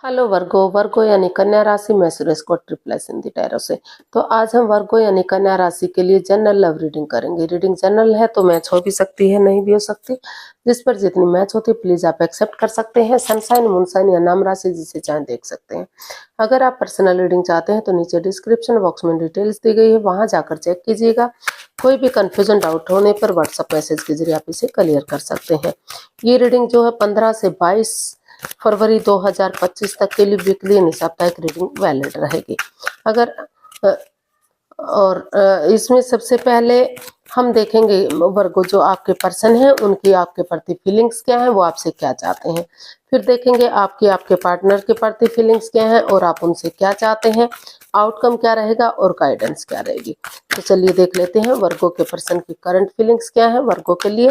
Hello वर्गो वर्गो यानी कन्या राशि में सुरेश को ट्रिपल सिंधी टैरो से। तो आज हम वर्गो यानी कन्या राशि के लिए जनरल लव रीडिंग करेंगे। रीडिंग जनरल है तो मैच हो भी सकती है, नहीं भी हो सकती। जिस पर जितनी मैच होती है प्लीज आप एक्सेप्ट कर सकते हैं। सनसाइन मूनसाइन या नाम राशि जिसे चाहे देख सकते हैं। अगर आप पर्सनल रीडिंग चाहते हैं तो नीचे डिस्क्रिप्शन बॉक्स में डिटेल्स दी गई है, वहां जाकर चेक कीजिएगा। कोई भी कंफ्यूजन डाउट होने पर व्हाट्सएप मैसेज के जरिए आप इसे क्लियर कर सकते हैं। ये रीडिंग जो है 15 से 22 फरवरी 2025 तक के लिए वीकली यानी साप्ताहिक रीडिंग वैलिड रहेगी। अगर इसमें सबसे पहले हम देखेंगे वर्गो जो आपके पर्सन हैं उनकी आपके प्रति फीलिंग्स क्या है, वो आपसे क्या चाहते हैं। फिर देखेंगे आपके पार्टनर के प्रति फीलिंग्स क्या है और आप उनसे क्या चाहते हैं, आउटकम क्या रहेगा और गाइडेंस क्या रहेगी। तो चलिए देख लेते हैं वर्गो के पर्सन की करंट फीलिंग्स क्या है वर्गो के लिए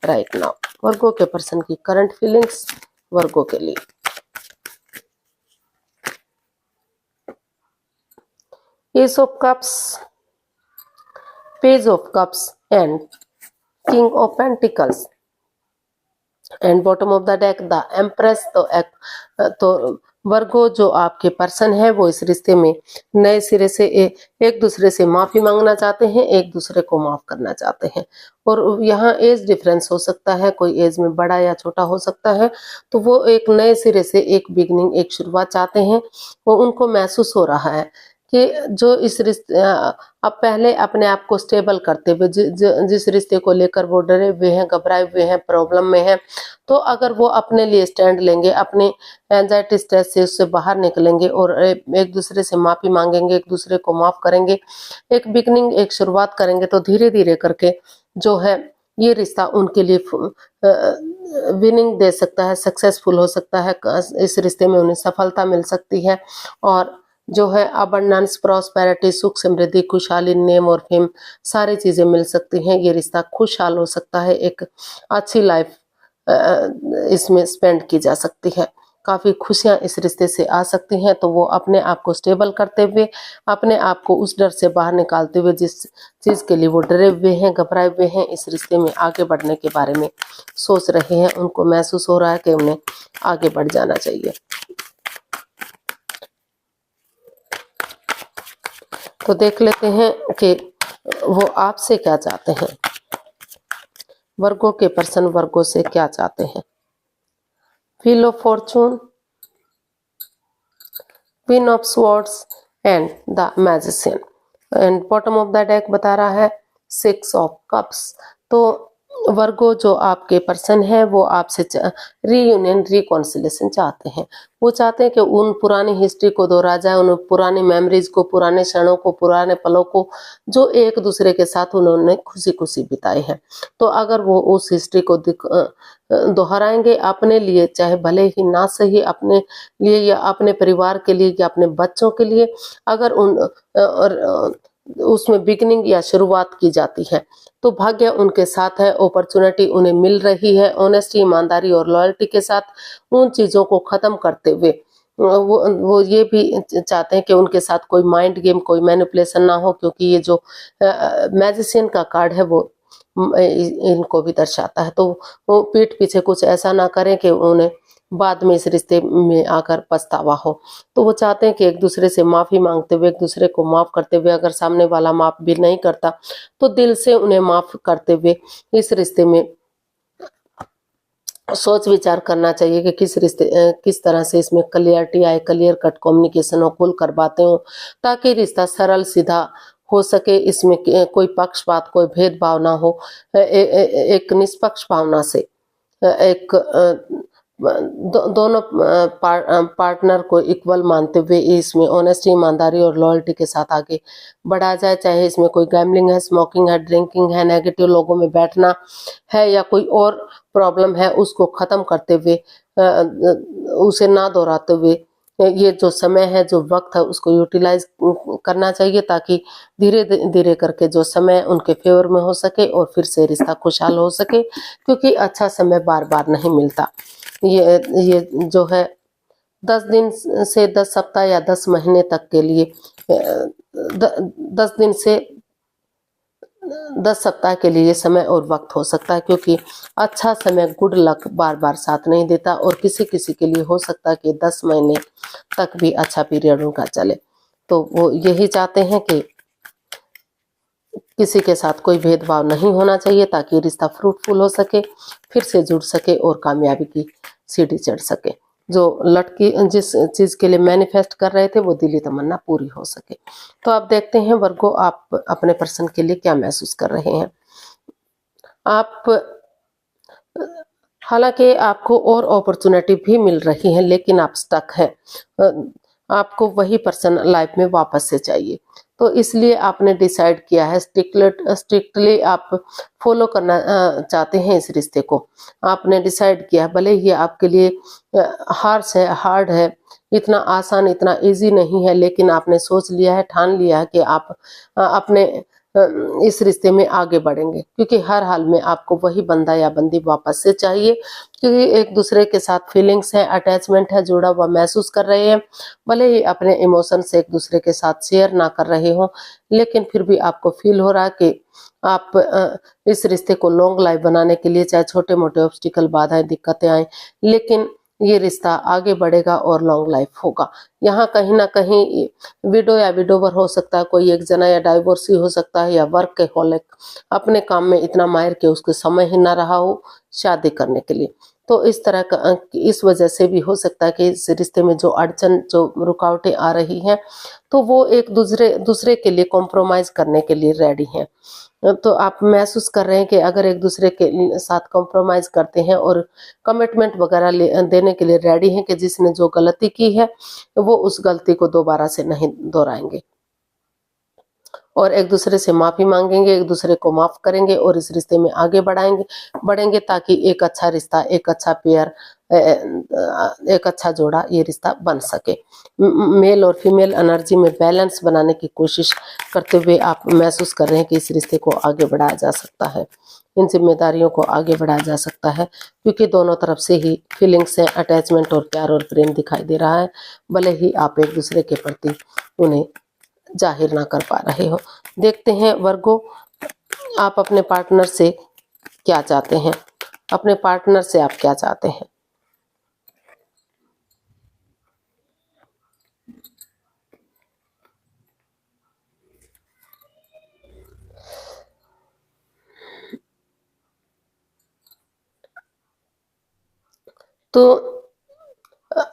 राइट नाउ। वर्गो के पर्सन की करंट फीलिंग्स वर्गो के लिए। S of cups, page of cups and king of pentacles and bottom of the deck the empress. तो वर्गो जो आपके पर्सन है वो इस रिश्ते में नए सिरे से एक दूसरे से माफी मांगना चाहते हैं, एक दूसरे को माफ करना चाहते हैं। और यहाँ एज डिफरेंस हो सकता है, कोई एज में बड़ा या छोटा हो सकता है। तो वो एक नए सिरे से एक बिगनिंग, एक शुरुआत चाहते हैं। वो उनको महसूस हो रहा है कि जो इस रिश्ते अब पहले अपने आप को स्टेबल करते हुए जिस रिश्ते को लेकर वो डरे हुए हैं, घबराए हुए हैं, प्रॉब्लम में हैं, तो अगर वो अपने लिए स्टैंड लेंगे, अपने एंजाइटी स्ट्रेस से उससे बाहर निकलेंगे और एक दूसरे से माफी मांगेंगे, एक दूसरे को माफ करेंगे, एक बिगनिंग, एक शुरुआत करेंगे, तो धीरे धीरे करके जो है ये रिश्ता उनके लिए विनिंग दे सकता है, सक्सेसफुल हो सकता है। इस रिश्ते में उन्हें सफलता मिल सकती है और जो है अबंडेंस, प्रॉस्पेरिटी, सुख समृद्धि, खुशहाली, नेम और फेम सारी चीजें मिल सकती हैं। ये रिश्ता खुशहाल हो सकता है, एक अच्छी लाइफ इसमें स्पेंड की जा सकती है। काफी खुशियां इस रिश्ते से आ सकती हैं। तो वो अपने आप को स्टेबल करते हुए, अपने आप को उस डर से बाहर निकालते हुए, जिस चीज के लिए वो डरे हुए हैं, घबराए हुए हैं, इस रिश्ते में आगे बढ़ने के बारे में सोच रहे हैं। उनको महसूस हो रहा है कि उन्हें आगे बढ़ जाना चाहिए। तो देख लेते हैं कि वो आपसे क्या चाहते हैं। वर्गो के पर्सन वर्गो से क्या चाहते हैं। Wheel of Fortune, queen of swords and the magician and bottom of the deck बता रहा है 6 ऑफ कप्स। तो वर्गो जो आपके पर्सन है वो आपसे रीयूनियन, रिकॉन्सिलेशन चाहते हैं। वो चाहते हैं कि उन पुरानी हिस्ट्री को दोहरा जाए, उन पुरानी मेमोरीज को, पुराने क्षणों को, पुराने पलों को जो एक दूसरे के साथ उन्होंने खुशी खुशी बिताए हैं। तो अगर वो उस हिस्ट्री को दोहराएंगे अपने लिए, चाहे भले ही ना सही अपने लिए या अपने परिवार के लिए या अपने बच्चों के लिए, अगर उसमें बिगिनिंग या शुरुआत की जाती है तो भाग्य उनके साथ है, अपॉर्चुनिटी उन्हें मिल रही है। ऑनेस्टी, ईमानदारी और लॉयल्टी के साथ उन चीजों को खत्म करते हुए वो ये भी चाहते हैं कि उनके साथ कोई माइंड गेम, कोई मैनिपुलेशन ना हो, क्योंकि ये जो मैजिशियन का कार्ड है वो इनको भी दर्शाता है। तो वो पीठ पीछे कुछ ऐसा ना करें कि उन्हें बाद में इस रिश्ते में आकर पछतावा हो। तो वो चाहते हैं कि एक दूसरे से माफी मांगते हुए, एक दूसरे को माफ करते हुए, अगर सामने वाला माफ भी नहीं करता तो दिल से उन्हें माफ करते हुए इस रिश्ते में सोच विचार करना चाहिए कि किस तरह से इसमें क्लियरिटी आए, क्लियर कट कम्युनिकेशन हो, खुलकर बातें हो, ताकि रिश्ता सरल सीधा हो सके। इसमें कोई पक्षपात, कोई भेदभाव ना हो। एक निष्पक्ष भावना से एक दोनों पार्टनर को इक्वल मानते हुए इसमें ऑनेस्टी, ईमानदारी और लॉयल्टी के साथ आगे बढ़ा जाए। चाहे इसमें कोई गैम्बलिंग है, स्मोकिंग है, ड्रिंकिंग है, नेगेटिव लोगों में बैठना है या कोई और प्रॉब्लम है, उसको खत्म करते हुए, उसे ना दोहराते हुए ये जो समय है, जो वक्त है, उसको यूटिलाइज करना चाहिए, ताकि धीरे धीरे करके जो समय उनके फेवर में हो सके और फिर से रिश्ता खुशहाल हो सके, क्योंकि अच्छा समय बार बार नहीं मिलता। ये जो है 10 दिन से 10 सप्ताह या 10 महीने तक के लिए 10 दिन से 10 सप्ताह के लिए समय और वक्त हो सकता है, क्योंकि अच्छा समय गुड लक बार बार साथ नहीं देता और किसी किसी के लिए हो सकता है कि 10 महीने तक भी अच्छा पीरियड उनका चले। तो वो यही चाहते हैं कि किसी के साथ कोई भेदभाव नहीं होना चाहिए, ताकि रिश्ता फ्रूटफुल हो सके, फिर से जुड़ सके और कामयाबी की सीढ़ी चढ़ सके। जो लड़की जिस चीज के लिए मैनिफेस्ट कर रहे थे वो दिली तमन्ना पूरी हो सके। तो आप देखते हैं वर्गो, आप अपने पर्सन के लिए क्या महसूस कर रहे हैं। आप हालांकि आपको और अपॉर्चुनिटी भी मिल रही है, लेकिन आप स्टक हैं। आपको वही पर्सन लाइफ में वापस से चाहिए, तो इसलिए आपने डिसाइड किया है, स्ट्रिक्टली आप फॉलो करना चाहते हैं इस रिश्ते को। आपने डिसाइड किया, भले ही आपके लिए हार्श है, हार्ड है, इतना आसान, इतना इजी नहीं है, लेकिन आपने सोच लिया है, ठान लिया है कि आप अपने इस रिश्ते में आगे बढ़ेंगे, क्योंकि हर हाल में आपको वही बंदा या बंदी वापस से चाहिए, क्योंकि एक दूसरे के साथ फीलिंग्स है, अटैचमेंट है, जुड़ा हुआ महसूस कर रहे हैं। भले ही अपने इमोशन से एक दूसरे के साथ शेयर ना कर रहे हो, लेकिन फिर भी आपको फील हो रहा है कि आप इस रिश्ते को लॉन्ग लाइफ बनाने के लिए, चाहे छोटे मोटे ऑब्स्टिकल, बाधाएं, दिक्कतें आए, लेकिन ये रिश्ता आगे बढ़ेगा और लॉन्ग लाइफ होगा। यहाँ कहीं ना कहीं विडो या विडोवर हो सकता है, कोई एक जना, या डाइवोर्सी हो सकता है, या वर्क के हॉलिक, अपने काम में इतना माहिर के उसको समय ही ना रहा हो शादी करने के लिए। तो इस तरह का, इस वजह से भी हो सकता है कि इस रिश्ते में जो अड़चन, जो रुकावटें आ रही हैं, तो वो एक दूसरे के लिए कॉम्प्रोमाइज करने के लिए रेडी हैं। तो आप महसूस कर रहे हैं कि अगर एक दूसरे के साथ कॉम्प्रोमाइज करते हैं और कमिटमेंट वगैरह देने के लिए रेडी हैं, कि जिसने जो गलती की है वो उस गलती को दोबारा से नहीं दोहराएंगे, और एक दूसरे से माफी मांगेंगे, एक दूसरे को माफ करेंगे और इस रिश्ते में आगे बढ़ेंगे, ताकि एक अच्छा रिश्ता, एक अच्छा पेयर, एक अच्छा जोड़ा, ये रिश्ता बन सके। मेल और फीमेल एनर्जी में बैलेंस बनाने की कोशिश करते हुए आप महसूस कर रहे हैं कि इस रिश्ते को आगे बढ़ाया जा सकता है, इन जिम्मेदारियों को आगे बढ़ाया जा सकता है, क्योंकि दोनों तरफ से ही फीलिंग्स है, अटैचमेंट और प्यार और प्रेम दिखाई दे रहा है, भले ही आप एक दूसरे के प्रति उन्हें जाहिर ना कर पा रहे हो। देखते हैं वर्गो, आप अपने पार्टनर से क्या चाहते हैं, अपने पार्टनर से आप क्या चाहते हैं। तो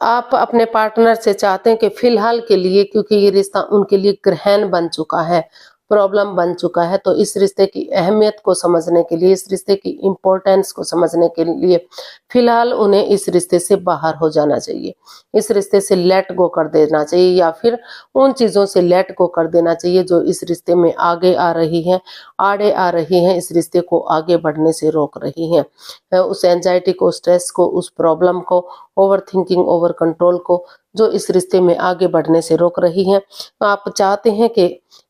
आप अपने पार्टनर से चाहते हैं कि फिलहाल के लिए, क्योंकि ये रिश्ता उनके लिए ग्रहण बन चुका है, प्रॉब्लम बन चुका है, तो इस रिश्ते की अहमियत को समझने के लिए, इस रिश्ते की इम्पोर्टेंस को समझने के लिए फिलहाल उन्हें इस रिश्ते से बाहर हो जाना चाहिए, इस रिश्ते से लेट गो कर देना चाहिए, या फिर उन चीज़ों से लेट गो कर देना चाहिए जो इस रिश्ते में आगे आ रही हैं, आड़े आ रही हैं, इस रिश्ते को आगे बढ़ने से रोक रही हैं। उस एंजाइटी को, स्ट्रेस को, उस प्रॉब्लम को, ओवर थिंकिंग, ओवर कंट्रोल को, जो इस रिश्ते में आगे बढ़ने से रोक रही हैं। आप चाहते हैं कि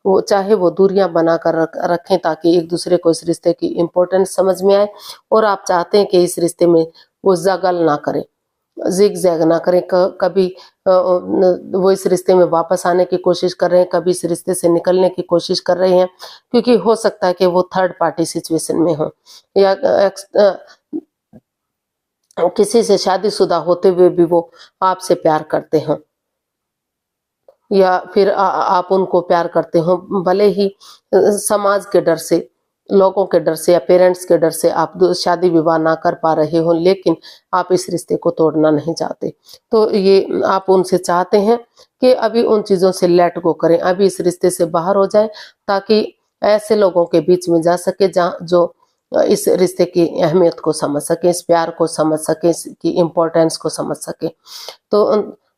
वो, चाहे वो दूरियां बनाकर रखें, ताकि एक दूसरे को इस रिश्ते की इम्पोर्टेंस समझ में आए, और आप चाहते हैं कि इस रिश्ते में वो जगल ना करें, जिग जैग ना करें, कभी वो इस रिश्ते में वापस आने की कोशिश कर रहे हैं, कभी इस रिश्ते से निकलने की कोशिश कर रहे हैं, क्योंकि हो सकता है कि वो थर्ड पार्टी सिचुएशन में हो, या किसी से शादीशुदा होते हुए भी वो आपसे प्यार करते हैं, या फिर आप उनको प्यार करते हो, भले ही समाज के डर से, लोगों के डर से, या पेरेंट्स के डर से आप शादी विवाह ना कर पा रहे हो, लेकिन आप इस रिश्ते को तोड़ना नहीं चाहते। तो ये आप उनसे चाहते हैं कि अभी उन चीज़ों से लेट गो करें, अभी इस रिश्ते से बाहर हो जाए, ताकि ऐसे लोगों के बीच में जा सके जहाँ जो इस रिश्ते की अहमियत को समझ सके, इस प्यार को समझ सके, इसकी इम्पोर्टेंस को समझ सके। तो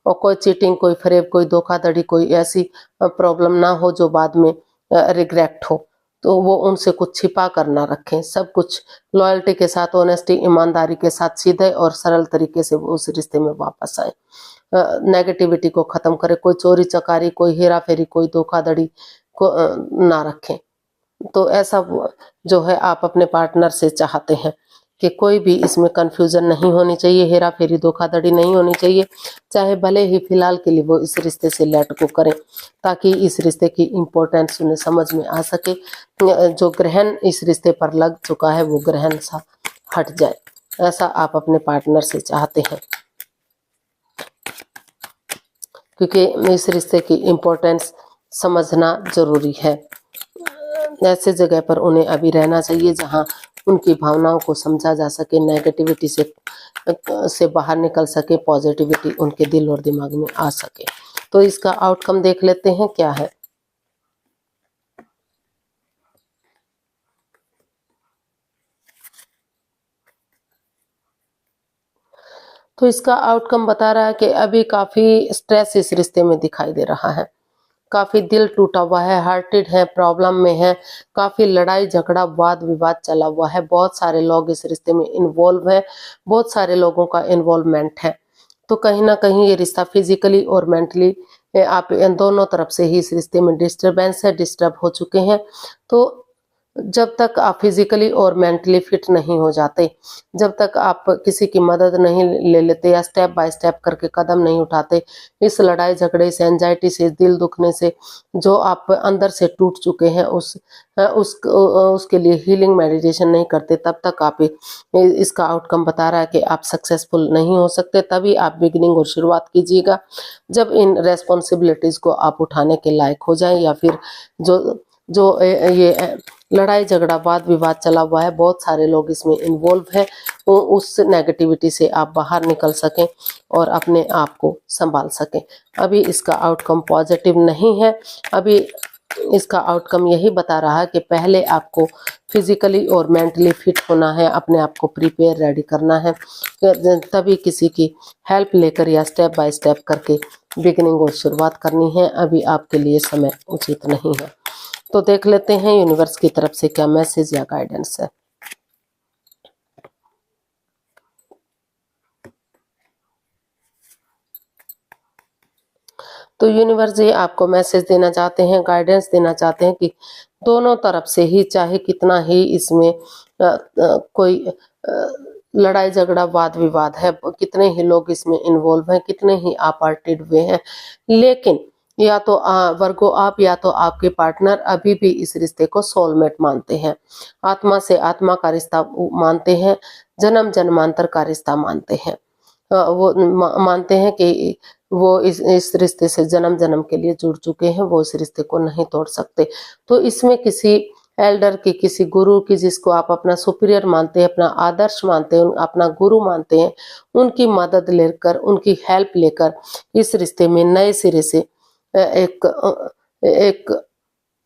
और कोई चीटिंग, कोई फरेब, कोई धोखाधड़ी, कोई ऐसी प्रॉब्लम ना हो जो बाद में रिग्रेट हो, तो वो उनसे कुछ छिपा कर ना रखें, सब कुछ लॉयल्टी के साथ, ऑनेस्टी, ईमानदारी के साथ, सीधे और सरल तरीके से वो उस रिश्ते में वापस आए। नेगेटिविटी को खत्म करें, कोई चोरी चकारी, कोई हेरा फेरी, कोई धोखाधड़ी को ना रखें। तो ऐसा जो है आप अपने पार्टनर से चाहते हैं कि कोई भी इसमें कंफ्यूजन नहीं होनी चाहिए, हेरा फेरी धोखाधड़ी नहीं होनी चाहिए, चाहे भले ही फिलहाल के लिए वो इस रिश्ते से लेट गो करें, ताकि इस रिश्ते की इम्पोर्टेंस उन्हें समझ में आ सके। जो ग्रहण इस रिश्ते पर लग चुका है वो ग्रहण सा हट जाए, ऐसा आप अपने पार्टनर से चाहते हैं, क्योंकि इस रिश्ते की इम्पोर्टेंस समझना जरूरी है। ऐसे जगह पर उन्हें अभी रहना चाहिए जहां उनकी भावनाओं को समझा जा सके, नेगेटिविटी से बाहर निकल सके, पॉजिटिविटी उनके दिल और दिमाग में आ सके। तो इसका आउटकम देख लेते हैं क्या है। तो इसका आउटकम बता रहा है कि अभी काफी स्ट्रेस इस रिश्ते में दिखाई दे रहा है, काफी दिल टूटा हुआ है, हार्टेड है, प्रॉब्लम में है, काफी लड़ाई झगड़ा वाद विवाद चला हुआ है, बहुत सारे लोग इस रिश्ते में इन्वॉल्व है, बहुत सारे लोगों का इन्वॉल्वमेंट है। तो कहीं ना कहीं ये रिश्ता फिजिकली और मेंटली आप इन दोनों तरफ से ही इस रिश्ते में डिस्टरबेंस है, डिस्टर्ब हो चुके हैं। तो जब तक आप फिजिकली और मेंटली फिट नहीं हो जाते, जब तक आप किसी की मदद नहीं ले लेते या स्टेप बाय स्टेप करके कदम नहीं उठाते, इस लड़ाई झगड़े से, एंजाइटी से, दिल दुखने से जो आप अंदर से टूट चुके हैं, उसके लिए हीलिंग मेडिटेशन नहीं करते, तब तक आप इसका आउटकम बता रहा है कि आप सक्सेसफुल नहीं हो सकते। तभी आप बिगिनिंग और शुरुआत कीजिएगा जब इन रेस्पॉन्सिबिलिटीज को आप उठाने के लायक हो जाएं, या फिर जो जो ये लड़ाई झगड़ा वाद विवाद चला हुआ है, बहुत सारे लोग इसमें इन्वॉल्व हैं, वो उस नेगेटिविटी से आप बाहर निकल सकें और अपने आप को संभाल सकें। अभी इसका आउटकम पॉजिटिव नहीं है। अभी इसका आउटकम यही बता रहा है कि पहले आपको फिजिकली और मेंटली फिट होना है, अपने आप को प्रिपेयर रेडी करना है, तभी किसी की हेल्प लेकर या स्टेप बाय स्टेप करके बिगिनिंग और शुरुआत करनी है। अभी आपके लिए समय उचित नहीं है। तो देख लेते हैं यूनिवर्स की तरफ से क्या मैसेज या गाइडेंस है। तो यूनिवर्स जी आपको मैसेज देना चाहते हैं, गाइडेंस देना चाहते हैं कि दोनों तरफ से ही, चाहे कितना ही इसमें कोई लड़ाई झगड़ा वाद विवाद है, कितने ही लोग इसमें इन्वॉल्व हैं, कितने ही आप पार्टेड हुए हैं, लेकिन या तो वर्गो आप या तो आपके पार्टनर अभी भी इस रिश्ते को सोलमेट मानते हैं, आत्मा से आत्मा का रिश्ता मानते हैं, जन्म जन्मांतर का रिश्ता मानते हैं। वो मानते हैं कि वो इस रिश्ते से जन्म जन्म के लिए जुड़ चुके हैं, वो इस रिश्ते को नहीं तोड़ सकते। तो इसमें किसी एल्डर की, किसी गुरु की, जिसको आप अपना सुपीरियर मानते हैं, अपना आदर्श मानते हैं, अपना गुरु मानते हैं, उनकी मदद लेकर, उनकी हेल्प लेकर इस रिश्ते में नए सिरे से एक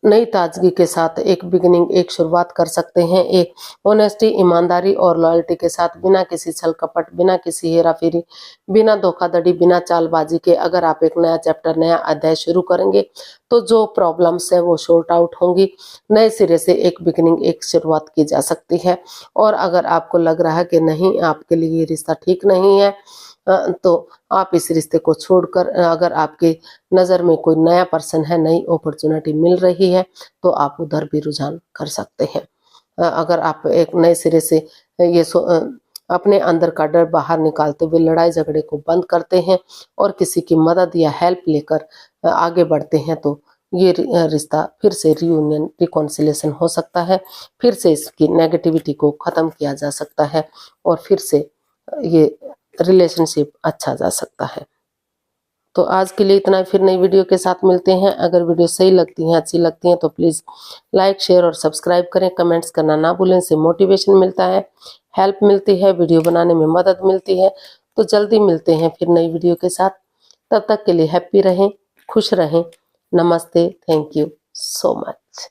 नई ताजगी के साथ एक बिगिनिंग, एक शुरुआत कर सकते हैं। एक ऑनेस्टी, ईमानदारी और लॉयल्टी के साथ, बिना किसी छल कपट, बिना किसी हेरा फेरी, बिना धोखाधड़ी, बिना चालबाजी के अगर आप एक नया चैप्टर, नया अध्याय शुरू करेंगे तो जो प्रॉब्लम्स है वो सॉर्ट आउट होंगी, नए सिरे से एक बिगिनिंग, एक शुरुआत की जा सकती है। और अगर आपको लग रहा है कि नहीं, आपके लिए ये रिश्ता ठीक नहीं है, तो आप इस रिश्ते को छोड़कर, अगर आपके नज़र में कोई नया पर्सन है, नई अपॉर्चुनिटी मिल रही है, तो आप उधर भी रुझान कर सकते हैं। अगर आप एक नए सिरे से ये अपने अंदर का डर बाहर निकालते हुए लड़ाई झगड़े को बंद करते हैं और किसी की मदद या हेल्प लेकर आगे बढ़ते हैं, तो ये रिश्ता फिर से रियूनियन, रिकॉन्सिलेशन हो सकता है, फिर से इसकी नेगेटिविटी को ख़त्म किया जा सकता है और फिर से ये रिलेशनशिप अच्छा जा सकता है। तो आज के लिए इतना ही, फिर नई वीडियो के साथ मिलते हैं। अगर वीडियो सही लगती हैं, अच्छी लगती हैं, तो प्लीज़ लाइक, शेयर और सब्सक्राइब करें। कमेंट्स करना ना भूलें, इससे मोटिवेशन मिलता है, हेल्प मिलती है, वीडियो बनाने में मदद मिलती है। तो जल्दी मिलते हैं फिर नई वीडियो के साथ। तब तक के लिए हैप्पी रहें, खुश रहें। नमस्ते, थैंक यू सो मच।